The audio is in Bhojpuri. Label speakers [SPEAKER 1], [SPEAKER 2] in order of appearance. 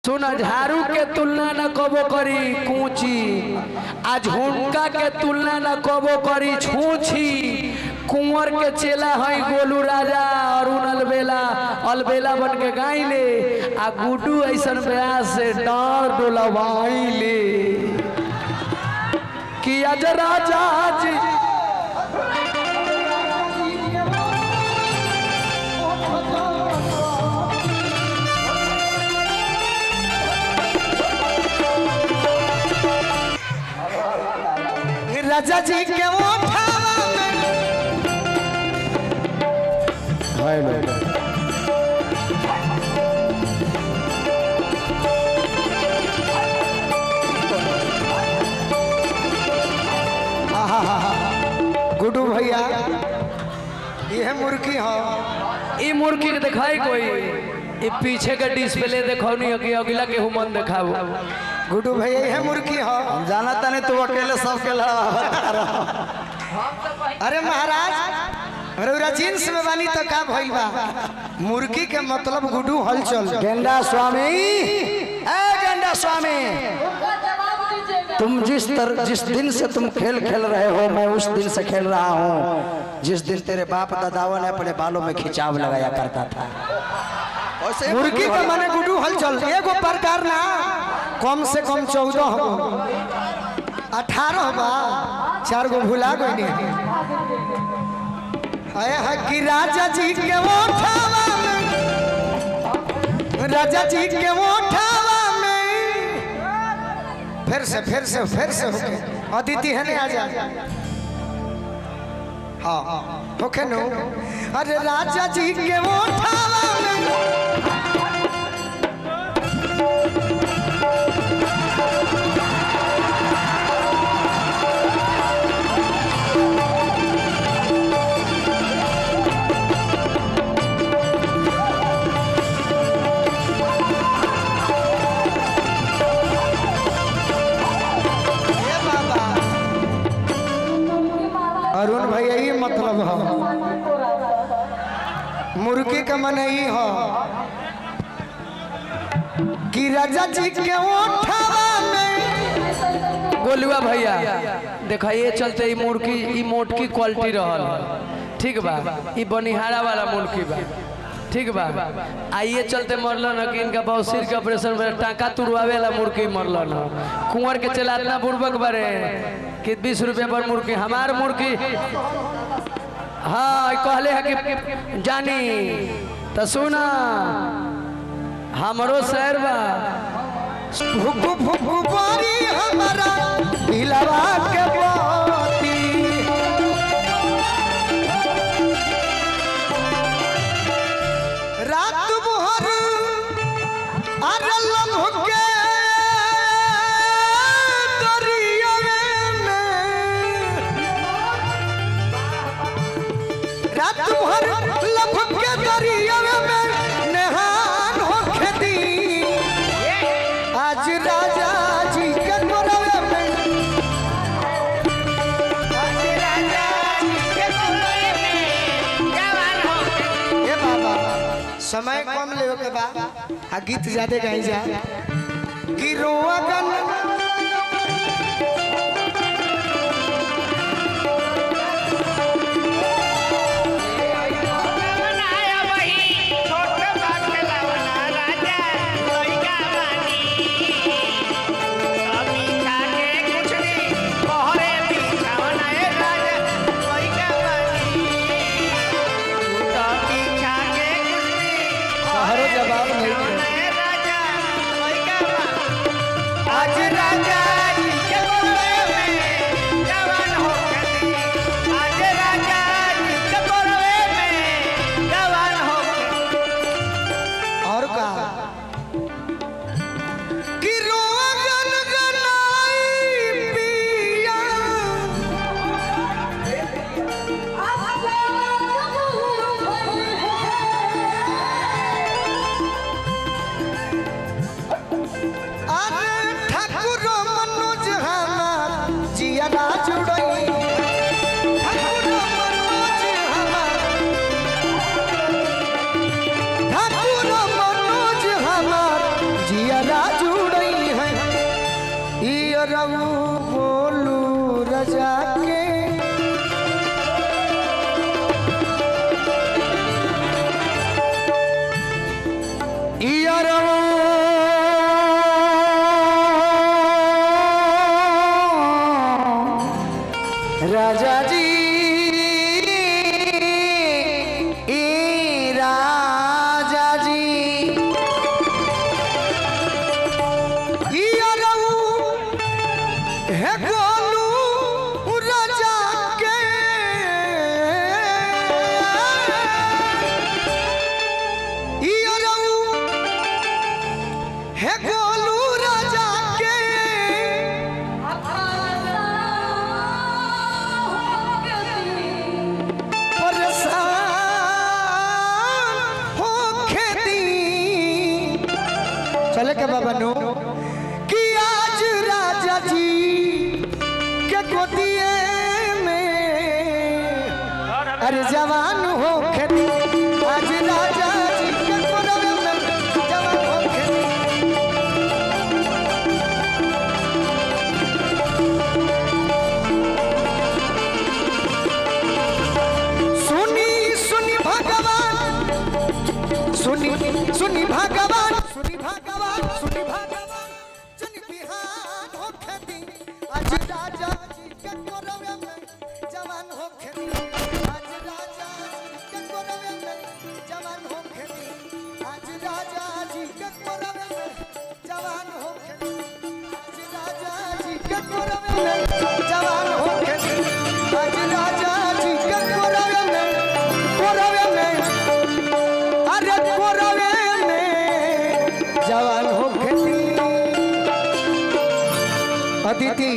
[SPEAKER 1] सुन झाड़ू के तुलना न कबो करी कूची, आज हुनका के तुलना न कबो करी छूछी। कुंवर के चेला है गोलू राजा अरुण अलबेला बन के गाइले आ गुड्डू ऐसन ब्यास से डार डोलवाइले कि आज राजा जी
[SPEAKER 2] राजा जी के ओठावा में
[SPEAKER 1] हाय लो
[SPEAKER 2] गुड्डू भैया ये मुर्गी हो,
[SPEAKER 1] ई मुर्गी के दिखाई कोई ई पीछे के डिस्प्ले देखो नहीं कि अगला के हुमन दिखाओ।
[SPEAKER 2] गुड्डू भैया ये मुर्गी हो,
[SPEAKER 3] जाना तने तू अकेले सबके लड़ा।
[SPEAKER 2] अरे महाराज रउरा जींस में बानी तो का भइल बा, मुर्गी के मतलब गुड्डू हलचल।
[SPEAKER 3] गेंडा स्वामी, ए गेंडा स्वामी, तुम जिस दिन से तुम खेल खेल रहे हो मैं उस दिन से खेल रहा हूँ जिस दिन तेरे बाप दादाओं ने अपने बालों में खिंचाव लगाया करता था।
[SPEAKER 2] मुर्गी के माने गुड्डू हलचल एगो प्रकार ना, कम से कम 14 हो 18 बा, 4 गो भुला गई। आए है कि राजा जी के ओठावा में, राजा जी के ओठावा में, फिर से होके अदिति है नहीं आ जा। हाँ होके नो, अरे राजा जी के ओठावा में अरुण भैया ये मतलब है मुर्गी का मन ही हो कि राजा जी के ओठावा में।
[SPEAKER 1] गोलुआ भैया देखा ये चलते ई मुर्गी ई मोटकी क्वालिटी रहल ठीक बा, ई बनिहारा वाला मुर्गी बा ठीक बा। आइए चलते मरलन कि इनका बौसीर के ऑपरेशन में टाका तुड़वावे वाला मुर्गी मरलन। कुंवर के चला इतना बुर्बक बारे कि 20 रुपये पर मुर्गी, हमार मुर्गी हाँ कहले है कि जानी तो सुना हमरो शहर बा
[SPEAKER 2] भुकु भुकु बोरी हमारा दिलवा के बोती, रात भर अरे लम्हे दरिया में, रात भर लम्हे दरिया में नहान हो खेती। आज राजा जी के गोरवे में, आज राजा जी के गोरवे में जवान हो खेती। ये बाबा समय कम लेवे के बा आ गीत ज्यादा गाई जा कि रोअगन जवाब नहीं आज राजा जी के गोरवे में जवान हो खेती। आज राजा जी के गोरवे में जवान हो खेती। और का कि रोगन गनाई पिया अरे ठाकुर
[SPEAKER 3] जुड़ई है ये रऊ बोलू रजा के ये रऊ राजा जी ए राजा जी ये रऊ है गोलू राजा के ये रऊ है गोलू राजा के चले के बाबा नो कि आज राजा जी के गोदिए में अरे जवान हो खेती आज राजा जी के गोदिए में जवान हो खेती सुनी सुनी भगवान सुनी सुनी भगवान सुनी भगवान सुनी भगवान जन बिहान हो खेती आज राजा जी के गोरवे में जवान हो खेती आज राजा जी के गोरवे में जवान हो खेती आज राजा जी के गोरवे में जवान हो खेती आज राजा जी के गोरवे में जवान हो खेती आज राजा जी के गोरवे में अरे गोरवे जवान हो खेती अदिति